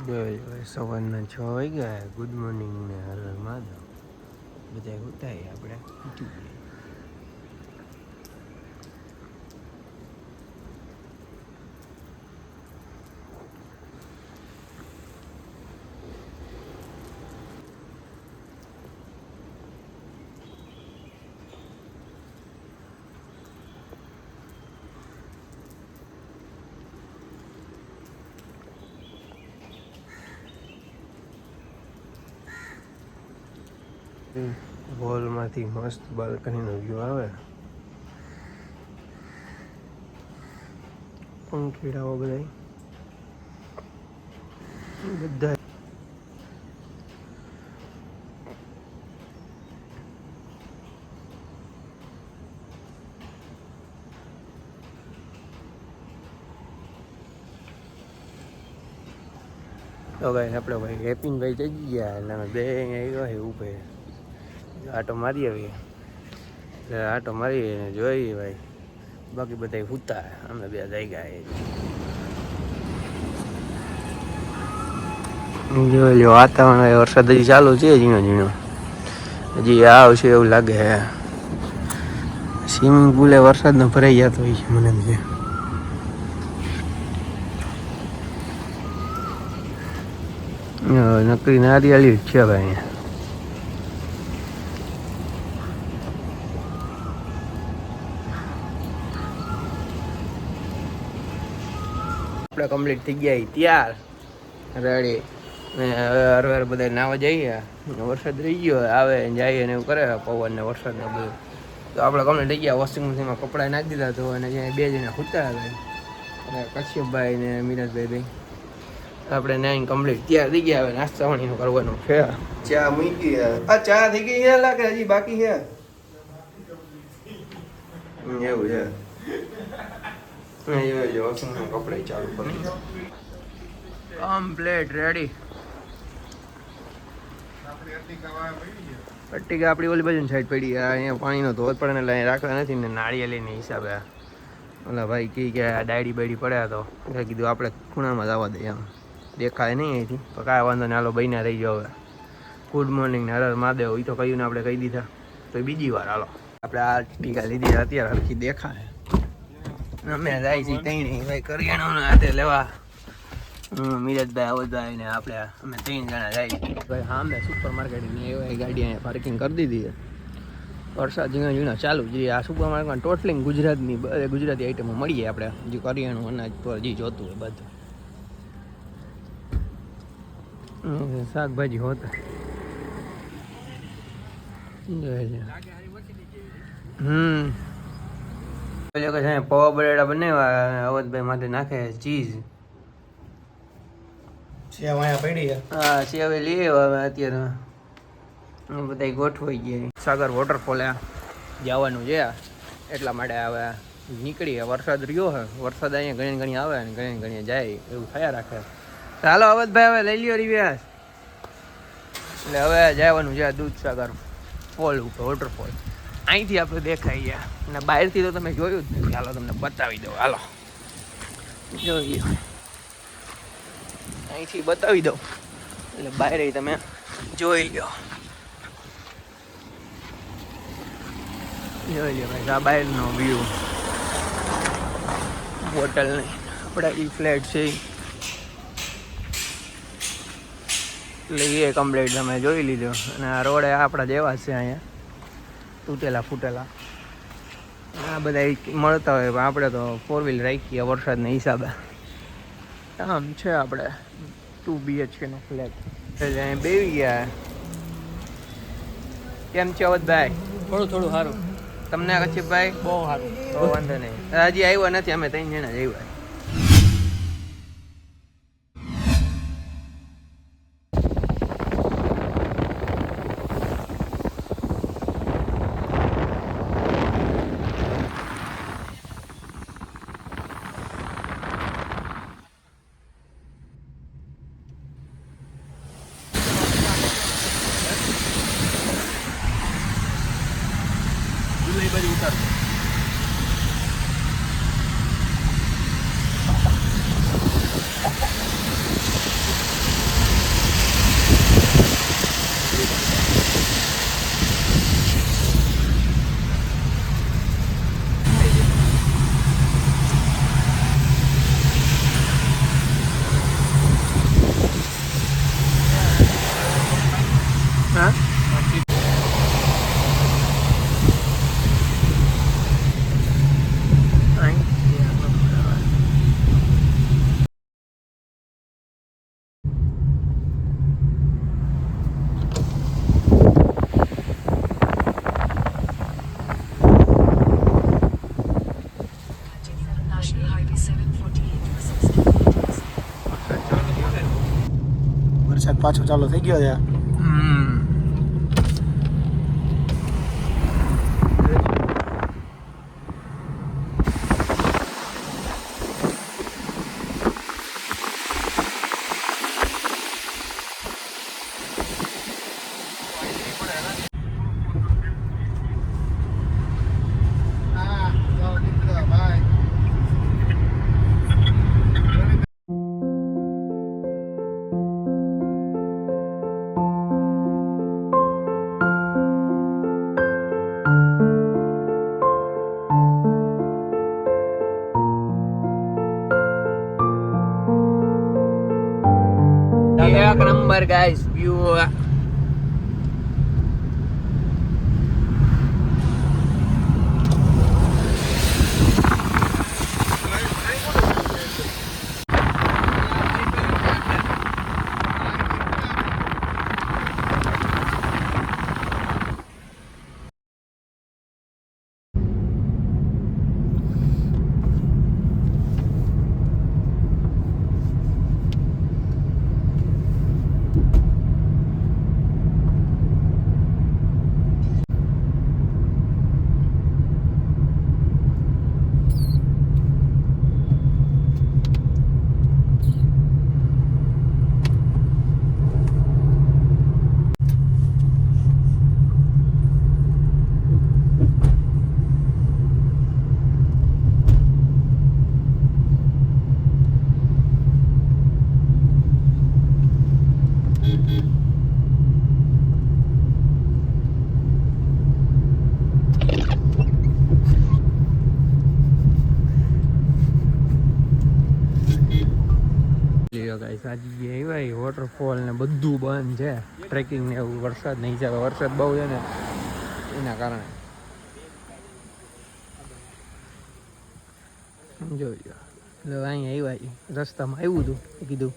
સવારના 6 વાગ્યા. Good morning ને હર હર મહાદેવ. બધા ઉઠાય આપણે ઉઠી જઈએ. હોલમાંથી મસ્ત બાલ્કનીનો વ્યૂ આવે. પંખીડાઓ બધા તો ભાઈ આપણે ભાઈ હેપીનભાઈ જઈ ગયા એટલે અમે બે અહીંયા આવ્યા ઉભે આટો મારી આવીએ. એટલે આટો મારીને જોઈએ ભાઈ, બાકી બધા સૂતા અમે બે જઈ ગયા. જોઈ લો વાતાવરણ વરસાદ હજી ચાલુ છે, ઝીણો ઝીણો હજી આવશે એવું લાગે. સ્વિમિંગ પુલે વરસાદનો ભરાઈ જતો હોય છે મને છે. નકરી નારિયેળી જ છે ભાઈ. આપણે કમ્પ્લીટ થઈ ગયા તૈયાર રેડી ને હવે હર બધા નાવા જઈએ. વરસાદ રહી ગયો આવે જાય ને એવું કરે પવન ને વરસાદ ને બધું. તો આપણે કમ્પ્લીટ થઈ ગયા. વોશિંગ મશીનમાં કપડાં નાખી દીધા તો અને જ્યાં બે જણા સૂતા હતા અને કશ્યપભાઈ ને મિરાજભાઈ ભાઈ આપણે નાઈન કમ્પ્લીટ તૈયાર થઈ ગયા. હવે નાસ્તા પાણીનું કરવાનું છે. ચા મૂકી આ ચા થઈ ગઈ છે લાગે હજી બાકી છે એવું છે. વોશિંગમાં કપડા ચાલુ કરી કમ્પ્લીટ રેડી. પટ્ટીકા આપણી ઓલી બાજુ સાઈડ પડી. અહીંયા પાણીનો ધોધ પડે ને એટલે અહીં રાખવા નથી ને નાળિયેરીને હિસાબે ઓલા ભાઈ કહે કે આ ડાયડી બાયડી પડ્યા તો એટલે કીધું આપણે ખૂણામાં જ આવવા દઈએ. આમ દેખાય નહીં અહીંથી પણ કાંઈ વાંધો ને હાલો બહીના રહી જાઓ. હવે ગુડ મોર્નિંગ ને હર હર મહાદેવ એ તો કહ્યું ને આપણે કહી દીધા તો બીજી વાર હાલો આપણે આ ટીકા લીધી અત્યારે હરખી દેખાય. અમે જાય છે ત્રણ ભાઈ કરિયાણાના હાથે લેવા. મિરાજભાઈ આવતભાઈ ને આપણે અમે 3 જણા જાય ભાઈ. હા અમે સુપર માર્કેટ ને એવા ગાડી અહીંયા પાર્કિંગ કરી દીધી. વરસાદ ઝીણા ઝીણા ચાલુ જે આ સુપર માર્કેટમાં ટોટલિંગ ગુજરાતની ગુજરાતી આઈટમો મળીએ આપણે. જે કરિયાણું અનાજ પર જે જોતું હોય બધું શાકભાજી હોતા પૌવા બટેટા બનાવ્યા. અવધભાઈ માથે નાખે ચીઝ. સેવ અહીંયા પડી હા સેવ લઈએ હવે અત્યારે બધા ગોઠવાઈ ગયા. સાગર વોટરફોલ જવાનું છે એટલા માટે હવે નીકળીએ. વરસાદ રહ્યો હે વરસાદ અહીંયા ઘણી ઘણી આવે ને ઘણી ઘણી જાય એવું થયા રાખે. ચાલો અવધભાઈ હવે લઈ લ્યો રિવ્યાસ. એટલે હવે જવાનું છે દૂધસાગર ફોલ ઉપર વોટરફોલ. અહીંથી આપણે દેખાય અને બહારથી તો તમે જોયું જ નથી. હાલો તમને બતાવી દઉં. હાલો જોઈ લો અહીંથી બતાવી દઉં એટલે બહાર તમે જોઈ લો. જોઈ લો ભાઈ આ બહારનો વ્યૂ. હોટલ નહીં આપણા એ ફ્લેટ છે એટલે એ કમ્પ્લીટ તમે જોઈ લીધો. અને આ રોડ આપણા જેવા છે અહીંયા તૂટેલા ફૂટેલા. આ બધા મળતા હોય પણ આપણે તો 4 વ્હીલ રાખીએ વરસાદના હિસાબે. આમ છે આપણે 2 BHK નો ફ્લેટ. એટલે અહીં બેસી ગયા. કેમ છે અવધભાઈ? થોડું થોડું સારું. તમને કશ્યપભાઈ? બહુ સારું. તો વાંધો નહીં. હજી આવ્યા નથી અમે 3 જણા જ આવ્યા. બાજુ ઉતાર વરસાદ પાછો ચાલુ થઈ ગયો છે. એક નંબર ગાઈસ વ્યૂ. વોટરફોલ ને બધું બંધ છે. ટ્રેકિંગ ને એવું વરસાદ નહીં ચાલે. વરસાદ બહુ છે ને એના કારણે જોઈ લો. એટલે અહીંયા આવ્યા રસ્તામાં આવ્યું હતું કીધું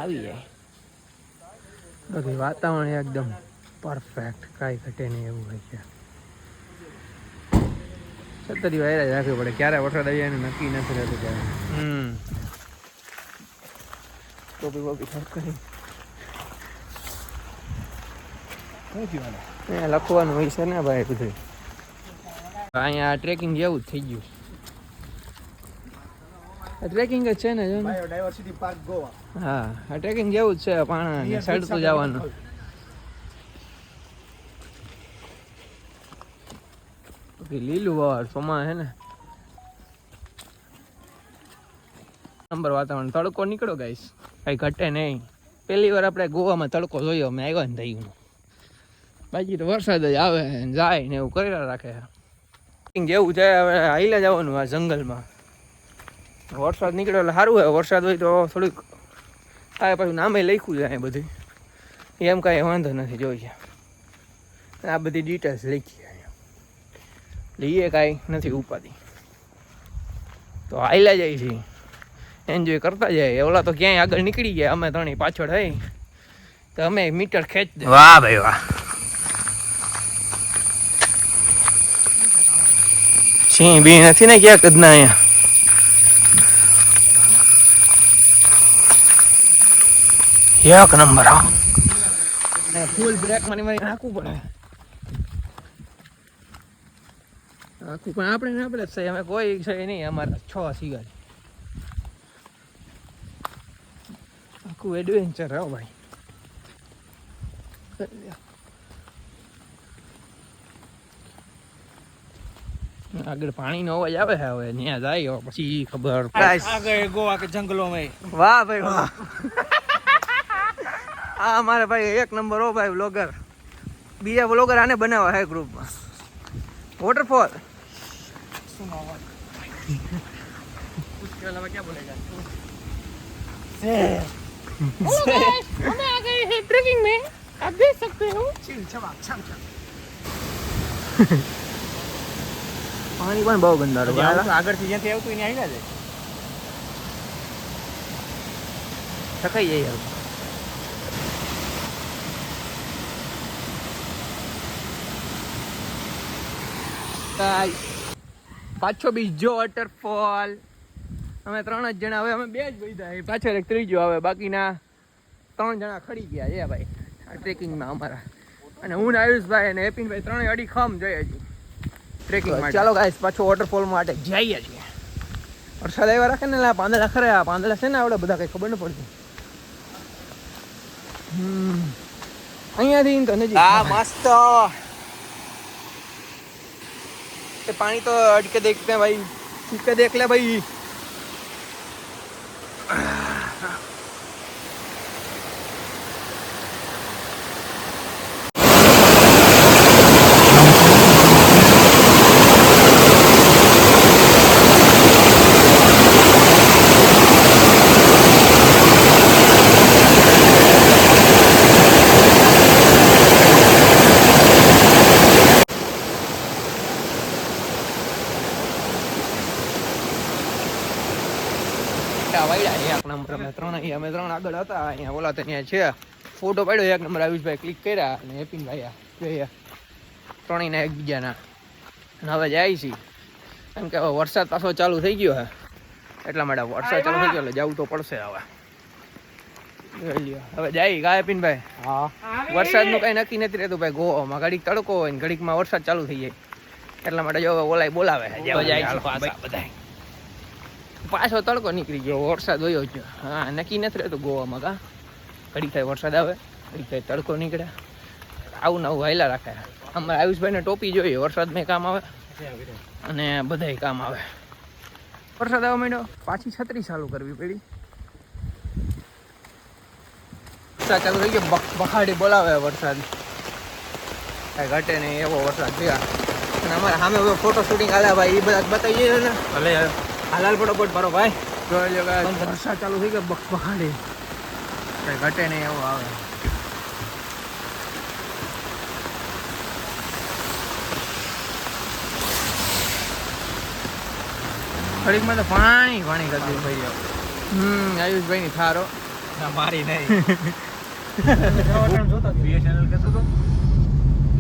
આવી જાય. બાકી વાતાવરણ એકદમ પરફેક્ટ, કાંઈ ઘટે નહીં એવું હોય છે. છતરી વાયરા જ રાખવી પડે. ક્યારે વરસાદ આવી જાય નક્કી નથી રહેતું ક્યારે. ટોપી બોપી સાફ કરી લખવાનું હોય છે ને ભાઈ બધું. અહીંયા ટ્રેકિંગ જેવું જ થઈ ગયું. ટ્રેકિંગ જ છે ને બાયોડાયવર્સિટી પાર્ક ગોવા. હા, આ ટ્રેકિંગ જેવું જ છે. પાણા સડતું જવાનું. લીલું વાર સોમાં છે ને નંબર વાતાવરણ. તડકો નીકળો ગાઈસ, કઈ ઘટે નહીં. પહેલી વાર આપણે ગોવામાં તડકો જોયો મેં આવ્યા ને થઈ ગયું. બાકી તો વરસાદ જ આવે જાય ને એવું કરેલા રાખે. જેવું છે હવે હાઈલા જવાનું આ જંગલમાં. વરસાદ નીકળ્યો એટલે સારું હોય. વરસાદ હોય તો થોડીક થાય. પાછું નામે લખ્યું જાય બધું. એમ કાંઈ વાંધો નથી. જોઈએ આ બધી ડિટેલ્સ લખી લઈએ, કાંઈ નથી ઉપાધિ. તો હાઈલા જાય છે, એન્જોય કરતા જાય. ઓલા તો ક્યાંય આગળ નીકળી ગયા, અમે ત્રણેય પાછળ થઈ તો અમે મીટર ખેંચ દે. વાહ ભાઈ વાહ. સિંહ બી નથી ને ક્યાંક જ ના અહીંયા. એક નંબર. હા, ફૂલ બ્રેક મારી મારી નાખવું પડે. આખું પણ આપણે જ છે. અમે કોઈ છે નહીં. અમારા 6 સિગાર આખું એડવેન્ચર હો ભાઈ. આગળ પાણીનો અવાજ આવે છે. હવે ત્યાં જાય પછી ખબર આગળ ગોવા કે જંગલોમાં. વાહ ભાઈ વાહ. હા અમારે ભાઈ એક નંબર હો ભાઈ વ્લોગર. બીજા વ્લોગર આને બનાવવા હે ગ્રુપમાં. વોટરફોલ क्या बोलेगा? हमें आ गए हैं ट्रेकिंग में, आप देख सकते हो. पानी પણ બહુ ગંદારું. આગળથી જ્યાંથી આવતું એને આવી જાય. થકાઈ જાય. પાછો બીજો વોટરફોલ. અમે 3 જ જણા. હવે અમે 2 જ વૈધા. પાછળ એક ત્રીજો આવે. બાકીના 3 જણા ખડી ગયા છે ભાઈ આ ટ્રેકિંગમાં અમારા. અને હું ને આયુષભાઈ અને એપિનભાઈ ત્રણેય અડી ખમ જઈએ છીએ ટ્રેકિંગ માટે. ચાલો ગાઈસ પાછો વોટરફોલ માટે જઈએ છીએ. વરસાદ આવ્યા રાખે ને એટલે પાંદડા ખરે. આ પાંદડા છે ને આવડે બધા કંઈ ખબર ન પડતી. અહીંયાથી તો નજીક. હા મસ્ત. એ પાણી તો અડકે દેખતે ભાઈ, ઠીકે દેખ લે ભાઈ. એક નંબર અમે ત્રણ આગળ હતા. અહીંયા ઓલા ત્યાં છે ફોટો પાડ્યો એક નંબર આયુષભાઈ ક્લિક કર્યા અને હેપીનભાઈ જોઈએ ત્રણેયના એકબીજાના. અને હવે જાય છે કેમ કે હવે વરસાદ પાછો ચાલુ થઈ ગયો હે એટલા માટે વરસાદ ચાલુ થઈ ગયો એટલે જવું તો પડશે. હવે જાય કા હેપીનભાઈ? હા વરસાદનું કઈ નક્કી નથી રહેતું ભાઈ. ગોવામાં ઘડીક તડકો હોય ને ઘડીકમાં વરસાદ ચાલુ થઈ જાય એટલા માટે જો ઓલાય બોલાવે બધા. પાછો તડકો નીકળી ગયો, વરસાદ વયો ગયો. હા નક્કી નથી રહેતું ગોવામાં. કા ઘડીક થાય વરસાદ આવે, ઘડીક થાય તડકો નીકળે, આવું નવું હાયલા રાખે. અમારે આયુષભાઈને ટોપી જોઈએ, વરસાદમાં કામ આવે અને બધાય કામ આવે. વરસાદ આવવા માંડ્યો, પાછી છત્રી ચાલુ કરવી પડી. વરસાદ ચાલુ થઈ ગયો, બખાડી બોલાવે વરસાદ. કાંઈ ઘટે નહીં એવો વરસાદ થયા. અને અમારે સામે ફોટો શૂટિંગ હાલ્યા ભાઈ, એ બધા બતાવીએ ને. ભલે હાલાલ ફટોફટ ભરો ભાઈ. જોઈ લો વરસાદ ચાલુ થઈ ગયો, બખાડી કાંઈ ઘટે નહીં એવો આવે. ઘડીકમાં તો પાણી કરી દીધું ભાઈ. આયુષભાઈ ની થારો મારી નહીં. BSNL કહેતો તો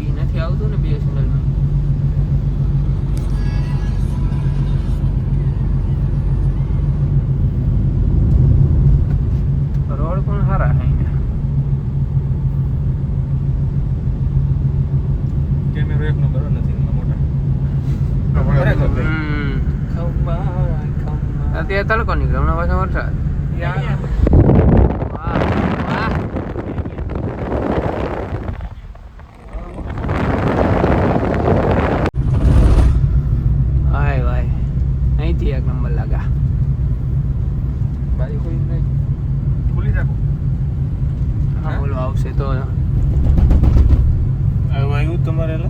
ઈ નથી આવતું ને BSNL માં. રોડ પણ સારા છે અહીંયા. કેમેરો એક નંબર નથી મોટા. અત્યારે તડકો નીકળે, હમણાં પાછો વરસાદ. હાય ભાઈ અહીંથી એક નંબર લાગા. ભાઈ કોઈ નહીં ખુલી રાખો. હા બોલો આવશે તો આવ્યું તમારે એટલે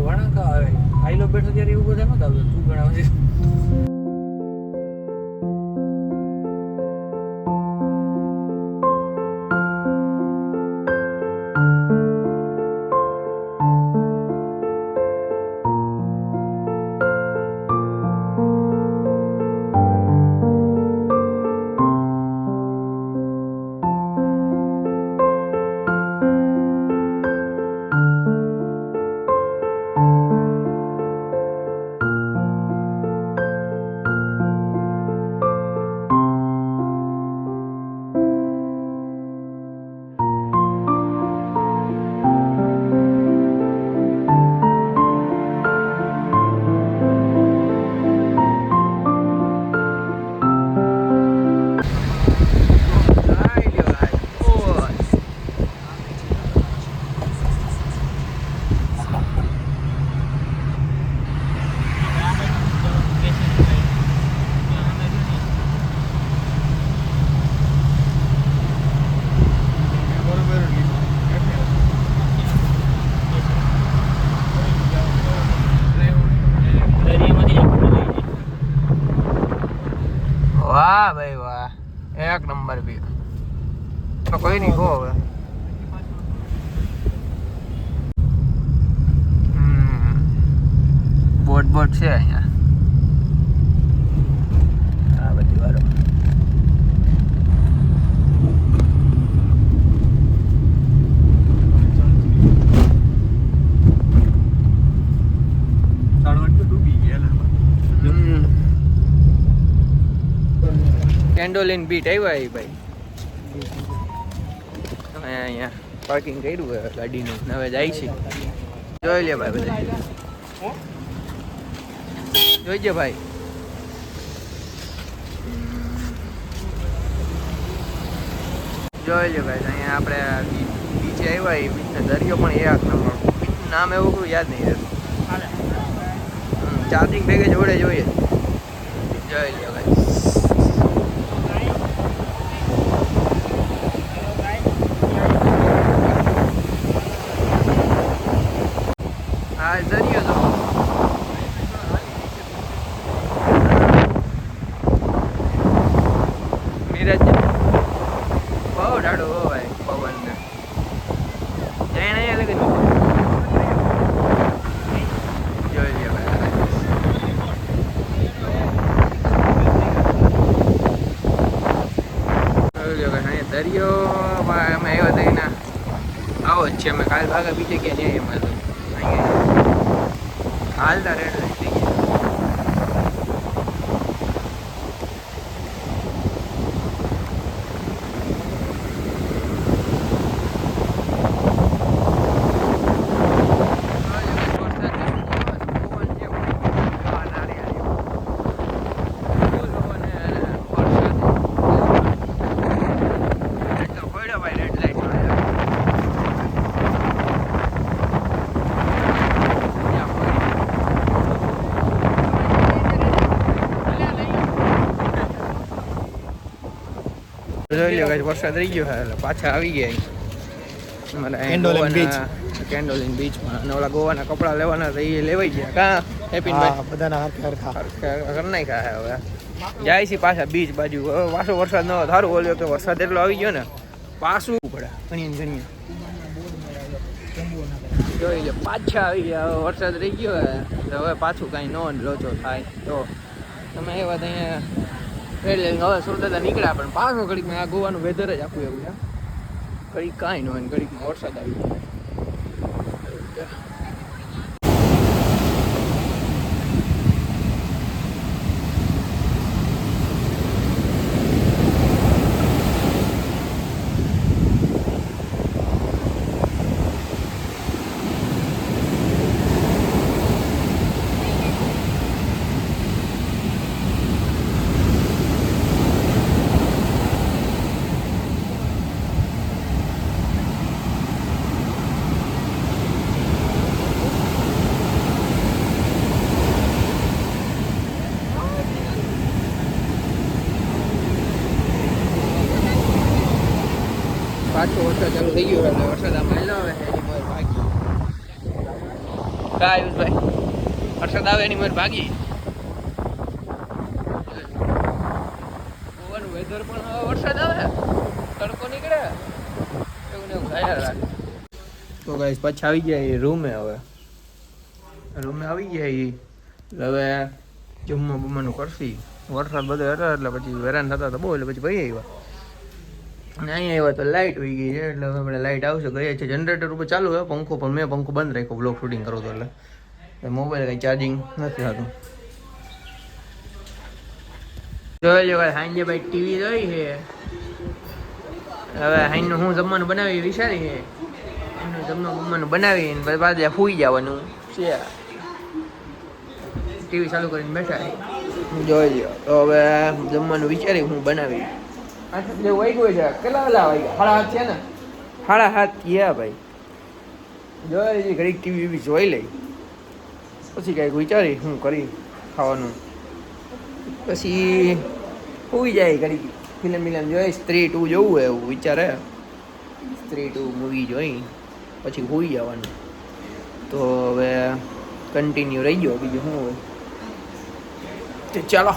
વણાકા આવે. આઈલો બેઠો ત્યારે એવું બધા નતા આવતું. તું ગણાવે છે. વાહ ભાઈ વાહ, એક નંબર બી. તો કોઈ નહીં હો હવે. બોટ છે અહીંયા આ બધી વારો. કેન્ડોલિન બીટ આવ્યા ભાઈ. અહીંયા પાર્કિંગ કર્યું છે ગાડીનું ને હવે જાય છે. જોઈ લે ભાઈ બધા જોઈજે ભાઈ. જોઈ લે ભાઈ અહીંયા આપણે બીચે આવ્યા એ બીચનો દરિયો પણ એક નંબર. બીચનું નામ એવું કોઈ યાદ નહીં રહેતું. ચાર્જિંગ ભેગે જોડે જોઈએ. જોઈ લે ભાઈ. હા દરિયો તો મિરાજ બહુ ડાડો ભાઈ પવન ને જઈને અહીંયા લગી જોઈ લે ભાઈ. દરિયો અમે આવ્યા હતા એના આવો જ છે. અમે કાલ ભાગા બીજે ક્યાં જઈએ એમાં તો અહીંયા હાલતા રેડ થઈ ગયા. જોઈ લો ગાઈસ વરસાદ રહી ગયો એટલે પાછા આવી ગયા કેન્ડોલિન બીચમાં. અને ઓલા ગોવાના કપડા લેવાના હતા એ લેવાઈ ગયા. કા હેપીનભાઈ બધાના હરખા કરી નાખ્યા હવે જાય છે પાછા બીચ બાજુ. હવે પાછો વરસાદ ન સારું બોલ્યો કે વરસાદ એટલો આવી ગયો ને પાછું પડે ઘણી જોઈ લો પાછા આવી ગયા. હવે વરસાદ રહી ગયો તો હવે પાછું કાંઈ ન લોચો થાય તો તમે એ વાત અહીંયા એટલે હવે સુરત નીકળ્યા પણ પાછો ઘડીકમાં આ ગોવાનું વેધર જ આખું એવું છે. ઘડીક કાંઈ ન હોય ને ઘડીકમાં વરસાદ આવી જાય. પાછો વરસાદ ચાલુ થઈ ગયો એટલે વરસાદ આમાં હેલો આવે એની મોર ભાગી. કા આયુષભાઈ વરસાદ આવે એની મોર ભાગી. ગોવાનું વેધર પણ વરસાદ આવે તડકો નીકળે એવું ને એવું થાય રાખે. તો ગાઈસ પાછા આવી ગયા એ રૂમે. હવે રૂમે આવી ગયા એ હવે જમવા બમવાનું કરશી. વરસાદ બધો હતો એટલે પછી હેરાન થતા હતા બહુ એટલે પછી ભાઈ આવ્યા. અને અહીંયા આવ્યા તો લાઇટ હોઈ ગઈ છે એટલે આપણે લાઇટ આવશે. ગયા છે જનરેટર ઉપર ચાલુ હોય પંખો પણ મેં પંખો બંધ રાખ્યો બ્લોગ શૂટિંગ કરો તો એટલે મોબાઈલ કંઈ ચાર્જિંગ નથી થતું. જોઈ લો હાંજે ભાઈ ટીવી જોઈ છે. હવે હાઈનું હું જમવાનું બનાવી વિચારી છે. એનું જમવાનું બનાવીને પાછા સૂઈ જવાનું છે. ટીવી ચાલુ કરીને બેઠા જોઈ લો. તો હવે જમવાનું વિચારી હું બનાવી. વાગ્યું છે કેટલા વેલા વાગ્યા? 7:30 છે ને? 7:30 ગયા ભાઈ. જોઈ ઘડીક ટીવી બીવી જોઈ લઈ પછી કાંઈક વિચારી હું કરી ખાવાનું. પછી સુઈ જાય ઘડીક ફિલ્મ જોઈ. સ્ત્રી 2 જોવું હોય એવું વિચારે. સ્ત્રી 2 મૂવી જોઈ પછી સુઈ જવાનું. તો હવે કન્ટિન્યુ રહી ગયો બીજું શું હોય. ચાલો